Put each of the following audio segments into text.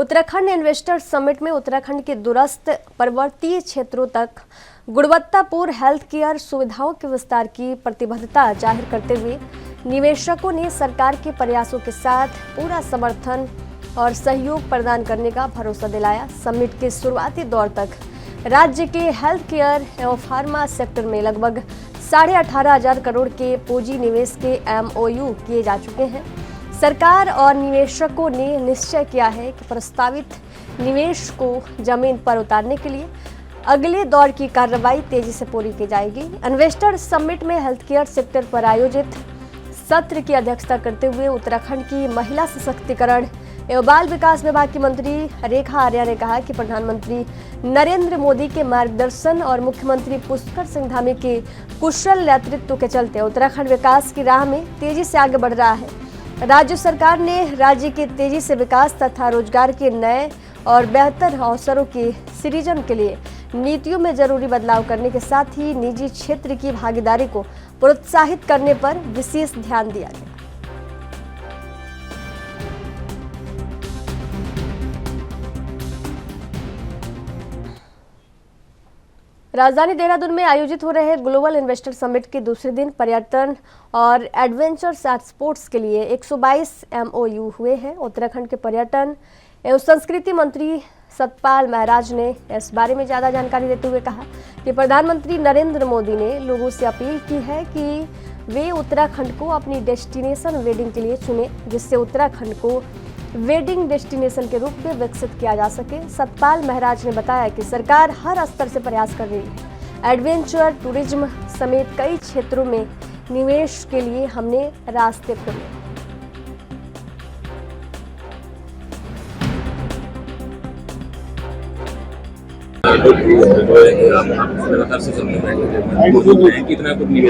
Uttarakhand investor summit में उत्तराखंड के दूरस्थ पर्वतीय क्षेत्रों तक गुणवत्तापूर्ण हेल्थ केयर सुविधाओं के विस्तार की प्रतिबद्धता जाहिर करते हुए निवेशकों ने सरकार के प्रयासों के साथ पूरा समर्थन और सहयोग प्रदान करने का भरोसा दिलाया। समिट के शुरुआती दौर तक राज्य के हेल्थ केयर एवं फार्मा सेक्टर में लगभग 18,500 करोड़ के पूंजी निवेश के MOU किए जा चुके हैं। सरकार और निवेशकों ने निश्चय किया है कि प्रस्तावित निवेश को जमीन पर उतारने के लिए अगले दौर की कार्रवाई तेजी से पूरी की जाएगी। इन्वेस्टर समिट में हेल्थ केयर सेक्टर पर आयोजित सत्र की अध्यक्षता करते हुए उत्तराखंड की महिला सशक्तिकरण एवं बाल विकास विभाग की मंत्री रेखा आर्या ने कहा कि प्रधानमंत्री नरेंद्र मोदी के मार्गदर्शन और मुख्यमंत्री पुष्कर सिंह धामी के कुशल नेतृत्व के चलते उत्तराखंड विकास की राह में तेजी से आगे बढ़ रहा है। राज्य सरकार ने राज्य के तेजी से विकास तथा रोजगार के नए और बेहतर अवसरों के सृजन के लिए नीतियों में जरूरी बदलाव करने के साथ ही निजी क्षेत्र की भागीदारी को प्रोत्साहित करने पर विशेष ध्यान दिया गया। राजधानी देहरादून में आयोजित हो रहे ग्लोबल इन्वेस्टर समिट के दूसरे दिन पर्यटन और एडवेंचर स्पोर्ट्स के लिए 122 MOU हुए हैं। उत्तराखंड के पर्यटन एवं संस्कृति मंत्री सतपाल महाराज ने इस बारे में ज़्यादा जानकारी देते हुए कहा कि प्रधानमंत्री नरेंद्र मोदी ने लोगों से अपील की है कि वे उत्तराखंड को अपनी डेस्टिनेशन वेडिंग के लिए चुने, जिससे उत्तराखंड को वेडिंग डेस्टिनेशन के रूप में विकसित किया जा सके। सतपाल महाराज ने बताया कि सरकार हर स्तर से प्रयास कर रही है। एडवेंचर टूरिज्म समेत कई क्षेत्रों में निवेश के लिए हमने रास्ते खोले।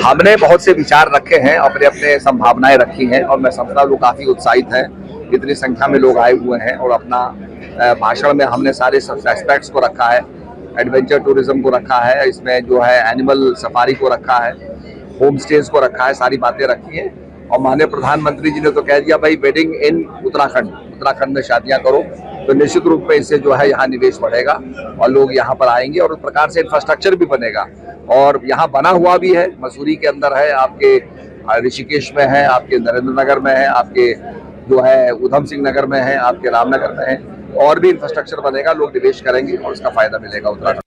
हमने बहुत से विचार रखे हैं, अपने अपने संभावनाएं रखी हैं और मैं समझता हूँ काफी उत्साहित है। इतनी संख्या में लोग आए हुए हैं और अपना भाषण में हमने सारे एस्पेक्ट्स को रखा है। एडवेंचर टूरिज्म को रखा है, इसमें जो है एनिमल सफारी को रखा है, होम स्टेज को रखा है, सारी बातें रखी हैं। और माननीय प्रधानमंत्री जी ने तो कह दिया भाई वेडिंग इन उत्तराखंड में शादियां करो, तो निश्चित रूप में इससे जो है यहाँ निवेश बढ़ेगा और लोग यहाँ पर आएंगे और उस प्रकार से इंफ्रास्ट्रक्चर भी बनेगा। और यहाँ बना हुआ भी है, मसूरी के अंदर है, आपके ऋषिकेश में है, आपके नरेंद्र नगर में है, आपके जो है उधम सिंह नगर में है, आपके रामनगर में है, और भी इंफ्रास्ट्रक्चर बनेगा, लोग निवेश करेंगे और उसका फायदा मिलेगा उत्तराखंड।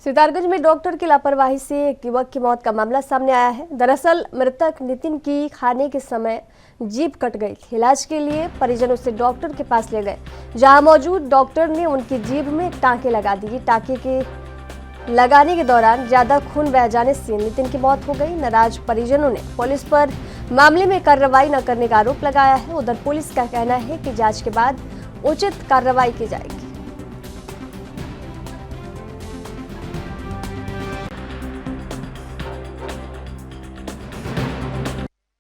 सितारगंज में डॉक्टर की लापरवाही से एक युवक की मौत का मामला सामने आया है। दरअसल मृतक नितिन की खाने के समय जीभ कट गई थी। इलाज के लिए परिजन उसे डॉक्टर के पास ले गए, जहां मौजूद डॉक्टर ने उनकी जीभ में टांके लगा दिए। टांके के लगाने के दौरान ज्यादा खून बह जाने से नितिन की मौत हो गई। नाराज परिजनों ने पुलिस पर मामले में कार्रवाई न करने का आरोप लगाया है। उधर पुलिस का कहना है कि जांच के बाद उचित कार्रवाई की जाएगी।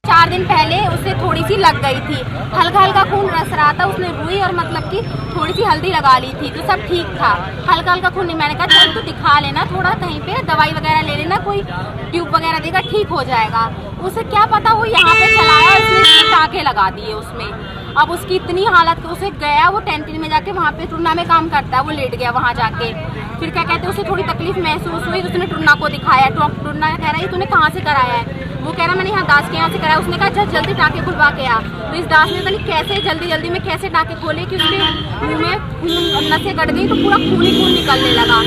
4 दिन पहले उसे थोड़ी सी लग गई थी, हल्का हल्का खून रस रहा था। उसने रुई और मतलब कि थोड़ी सी हल्दी लगा ली थी तो सब ठीक था। हल्का हल्का खून नहीं, मैंने कहा चल तू दिखा लेना, थोड़ा कहीं पे दवाई वगैरह ले लेना, कोई ट्यूब वगैरह देगा, ठीक हो जाएगा। उसे क्या पता वो यहाँ पे चलाया, इसने टाँके लगा दिए उसमें। अब उसकी इतनी हालत कि उसे गया, वो कैंटीन में जाके वहाँ पे टुन्ना में काम करता है, वो लेट गया वहाँ जाके। फिर क्या कहते हैं, उसे थोड़ी तकलीफ महसूस हुई, उसने टुन्ना को दिखाया। टुन्ना कह रहा है तूने कहाँ से कराया है? वो कह रहा मैंने यहाँ दास के यहाँ से कराया। उसने कहा जल्दी टाँके खुलवा के आ। तो इस दास ने पता कैसे जल्दी में कैसे टाँके खोले कि उसके मुँह में नसें कट गई तो पूरा खून ही खून निकलने लगा।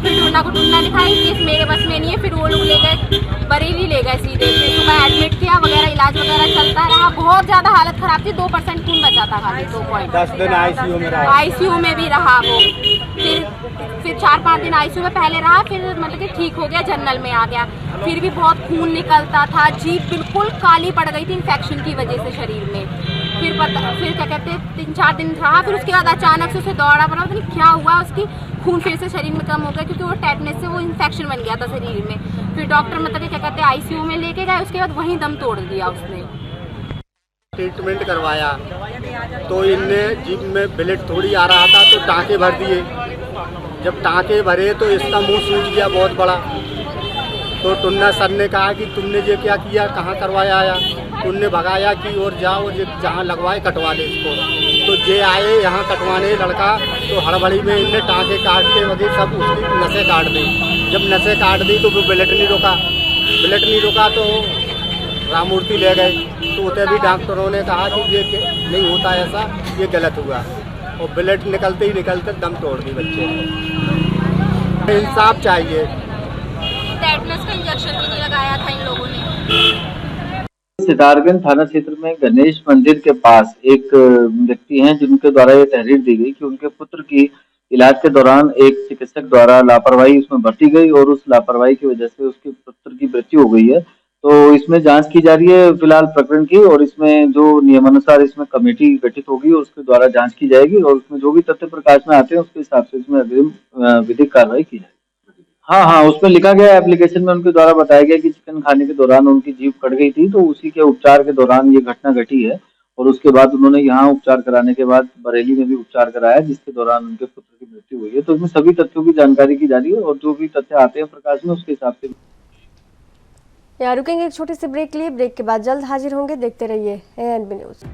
फिर टुन्ना को टुन्ना लिखाई कि मेरे बस में नहीं है। फिर वो लोग ले गए बरेली, ले गए सीधे। फिर सुबह एडमिट किया वगैरह, इलाज वगैरह चलता रहा। बहुत ज़्यादा हालत खराब थी, 2% खून बचा था खाली, 2 दिन ICU में भी रहा वो। फिर 4-5 दिन ICU में पहले रहा, फिर मतलब कि ठीक हो गया, जनरल में आ गया। फिर भी बहुत खून निकलता था, जीभ बिल्कुल काली पड़ गई थी इन्फेक्शन की वजह से शरीर में। फिर क्या कहते हैं 3-4 दिन रहा। फिर उसके बाद अचानक से उसे दौड़ा पड़ा, पता नहीं क्या हुआ, उसकी खून फिर से शरीर में कम हो गया क्योंकि वो टेटनस से वो इन्फेक्शन बन गया था शरीर में। फिर डॉक्टर मतलब क्या कहते हैं ICU में लेके गए, उसके बाद वहीं दम तोड़ दिया उसने। ट्रीटमेंट करवाया तो इनने जीभ में ब्लड थोड़ी आ रहा था तो टाँके भर दिए। जब टाँके भरे तो इसका मुंह सूज गया बहुत बड़ा। तो टुन्ना सर ने कहा कि तुमने ये क्या किया, कहाँ करवाया आया? उनने भगाया कि और जाओ जहाँ लगवाए कटवा ले इसको। तो जे आए यहाँ कटवाने लड़का, तो हड़बड़ी में इनने टाँके काटते वगैरह सब उसकी नसें काट दी। जब नसें काट दी तो वो ब्लड नहीं रुका तो राममूर्ति ले गए। तो उतने भी डॉक्टरों ने कहा कि ये नहीं होता ऐसा, ये गलत हुआ। और ब्लड निकलते ही निकलते दम तोड़ दी बच्चे ने। इंसाफ चाहिए। टेटनस का इंजेक्शन भी नहीं लगाया था इन लोगों ने। सितारगंज थाना क्षेत्र में गणेश मंदिर के पास एक व्यक्ति हैं जिनके द्वारा ये तहरीर दी गई कि उनके पुत्र की इलाज के दौरान एक चिकित्सक द्वारा लापरवाही उसमें बरती गई और उस लापरवाही की वजह से उसके पुत्र की मृत्यु हो गई है। तो इसमें जांच की जा रही है फिलहाल प्रकरण की, और इसमें जो नियमानुसार इसमें कमेटी गठित होगी उसके द्वारा जांच की जाएगी और उसमें जो भी तथ्य प्रकाश में आते हैं उसके हिसाब से इसमें अग्रिम विधिक कार्रवाई की जाएगी। हाँ, उसमें लिखा गया एप्लीकेशन में उनके द्वारा बताया गया कि चिकन खाने के दौरान उनकी जीभ कट गई थी, तो उसी के उपचार के दौरान ये घटना घटी है और उसके बाद उन्होंने यहाँ उपचार कराने के बाद बरेली में भी उपचार कराया जिसके दौरान उनके पुत्र की मृत्यु हुई है। तो इसमें सभी तथ्यों की जानकारी की जा रही है और जो भी तथ्य आते हैं प्रकाश में उसके हिसाब से। यहाँ रुकेंगे एक छोटे से ब्रेक के लिए। ब्रेक के बाद जल्द हाजिर होंगे। देखते रहिए ANB न्यूज़।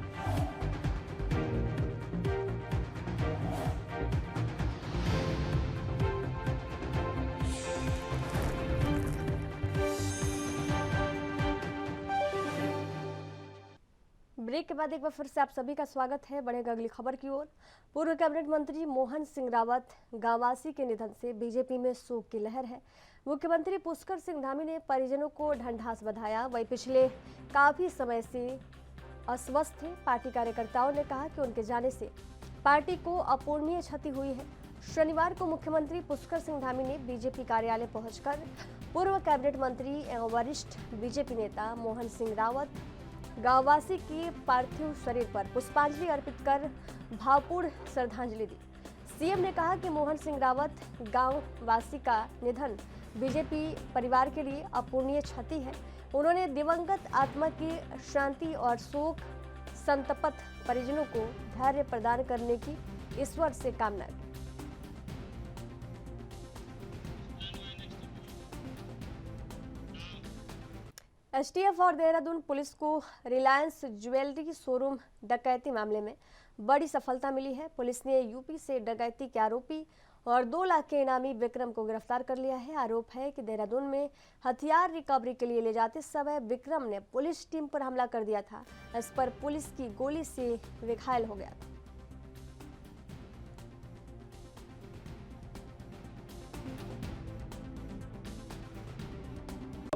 ब्रेक के बाद एक बार फिर से आप सभी का स्वागत है। बढ़ेगा अगली खबर की ओर। पूर्व कैबिनेट मंत्री मोहन सिंह रावत गांवासी के निधन से बीजेपी में शोक की लहर है। मुख्यमंत्री पुष्कर सिंह धामी ने परिजनों को ढंढास बधाया। वही पिछले काफी समय से अस्वस्थ थे। पार्टी कार्यकर्ताओं ने कहा कि उनके जाने से पार्टी को अपूरणीय क्षति हुई है। शनिवार को मुख्यमंत्री पुष्कर सिंह धामी ने बीजेपी कार्यालय पहुंचकर पूर्व कैबिनेट मंत्री एवं वरिष्ठ बीजेपी नेता मोहन सिंह रावत गांववासी के पार्थिव शरीर पर पुष्पांजलि अर्पित कर भावपूर्ण श्रद्धांजलि दी। सीएम ने कहा कि मोहन सिंह रावत गांववासी का निधन बीजेपी परिवार के लिए अपूरणीय क्षति है। उन्होंने दिवंगत आत्मा की शांति और शोक संतप्त परिजनों को धैर्य प्रदान करने की ईश्वर से कामना की। एसटीएफ और देहरादून पुलिस को रिलायंस ज्वेलरी शोरूम डकैती मामले में बड़ी सफलता मिली है। पुलिस ने यूपी से डकैती के आरोपी और 2 लाख के इनामी विक्रम को गिरफ्तार कर लिया है। आरोप है कि देहरादून में हथियार रिकवरी के लिए ले जाते समय विक्रम ने पुलिस टीम पर हमला कर दिया था। इस पर पुलिस की गोली से वे घायल हो गया था।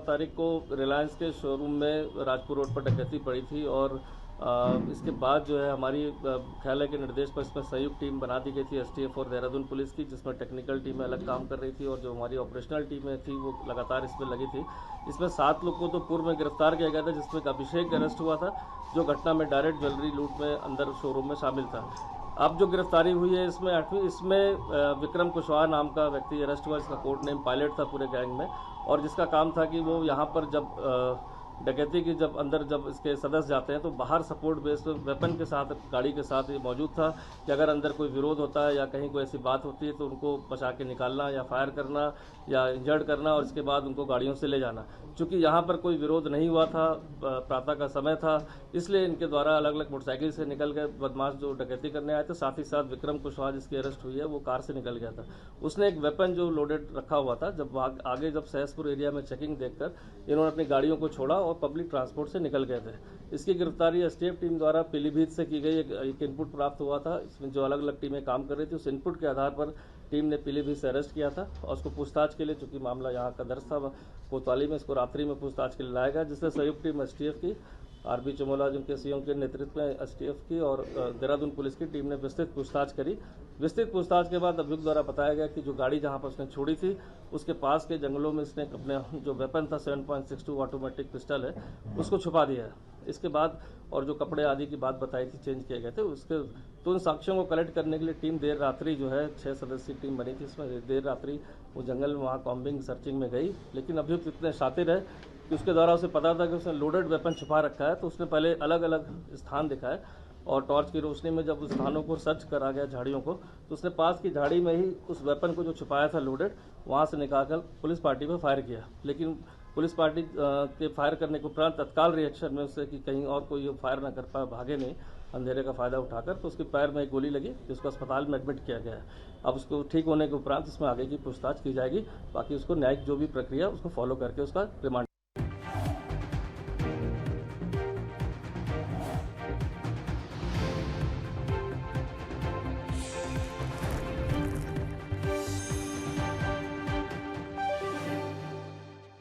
तारीख को रिलायंस के शोरूम में राजपुर रोड पर डकैती पड़ी थी और इसके बाद जो है हमारी ख्याल के निर्देश पर इसमें संयुक्त टीम बना दी गई थी एसटीएफ और देहरादून पुलिस की, जिसमें टेक्निकल टीमें अलग काम कर रही थी और जो हमारी ऑपरेशनल टीमें थी वो लगातार इसमें लगी थी। इसमें 7 लोग को तो पूर्व में गिरफ्तार किया गया था, जिसमें अभिषेक अरेस्ट हुआ था जो घटना में डायरेक्ट ज्वेलरी लूट में अंदर शोरूम में शामिल था। अब जो गिरफ्तारी हुई है इसमें 8वीं, इसमें विक्रम कुशवाहा नाम का व्यक्ति अरेस्ट हुआ। इसका कोड नेम पायलट था पूरे गैंग में और जिसका काम था कि वो यहाँ पर जब डकैती की जब इसके सदस्य जाते हैं तो बाहर सपोर्ट बेस्ड वेपन के साथ गाड़ी के साथ ये मौजूद था कि अगर अंदर कोई विरोध होता है या कहीं कोई ऐसी बात होती है तो उनको बचा के निकालना या फायर करना या इंजर्ड करना और इसके बाद उनको गाड़ियों से ले जाना। चूँकि यहाँ पर कोई विरोध नहीं हुआ था, प्रातः का समय था, इसलिए इनके द्वारा अलग अलग मोटरसाइकिल से निकल गए बदमाश जो डकैती करने आए थे। साथ ही साथ विक्रम कुशवाहा जिसकी अरेस्ट हुई है वो कार से निकल गया था। उसने एक वेपन जो लोडेड रखा हुआ था, जब आगे जब सहसपुर एरिया में चेकिंग देखकर इन्होंने अपनी गाड़ियों को छोड़ा और पब्लिक ट्रांसपोर्ट से निकल गए थे। इसकी गिरफ्तारी एसटीएफ टीम द्वारा पीलीभीत से की गई। एक इनपुट प्राप्त हुआ था, इसमें जो अलग अलग टीमें काम कर रही थी उस इनपुट के आधार पर टीम ने पीलीभीत से अरेस्ट किया था और उसको पूछताछ के लिए, चूंकि मामला यहाँ का दर्ज था कोतवाली में, इसको रात्रि में पूछताछ के लिए लाया गया, जिससे संयुक्त टीम एसटीएफ की आरबी चमोला जिनके सीएम के नेतृत्व में एसटीएफ की और देहरादून पुलिस की टीम ने विस्तृत पूछताछ करी। विस्तृत पूछताछ के बाद अभियुक्त द्वारा बताया गया कि जो गाड़ी जहां पर उसने छोड़ी थी उसके पास के जंगलों में इसने अपने जो वेपन था 7.62 ऑटोमेटिक पिस्टल है उसको छुपा दिया है। इसके बाद और जो कपड़े आदि की बात बताई थी चेंज किए गए थे, उसके तो उन साक्ष्यों को कलेक्ट करने के लिए टीम देर रात्रि जो है 6 सदस्यीय टीम बनी थी। इसमें देर रात्रि वो जंगल में वहाँ कॉम्बिंग सर्चिंग में गई, लेकिन अभियुक्त इतने शातिर है कि उसके द्वारा उसे पता था कि उसने लोडेड वेपन छुपा रखा है, तो उसने पहले अलग अलग स्थान दिखाए और टॉर्च की रोशनी में जब उस स्थानों को सर्च करा गया झाड़ियों को, तो उसने पास की झाड़ी में ही उस वेपन को जो छुपाया था लोडेड वहाँ से निकालकर पुलिस पार्टी पर फायर किया। लेकिन पुलिस पार्टी के फायर करने के उपरांत तत्काल रिएक्शन में उससे कि कहीं और कोई फायर ना कर पाए, भागे नहीं अंधेरे का फायदा उठाकर, तो उसके पैर में एक गोली लगी जिसको अस्पताल में एडमिट किया गया है। अब उसको ठीक होने के उपरांत इसमें आगे की पूछताछ की जाएगी। बाकी उसको न्यायिक जो भी प्रक्रिया उसको फॉलो करके उसका रिमांड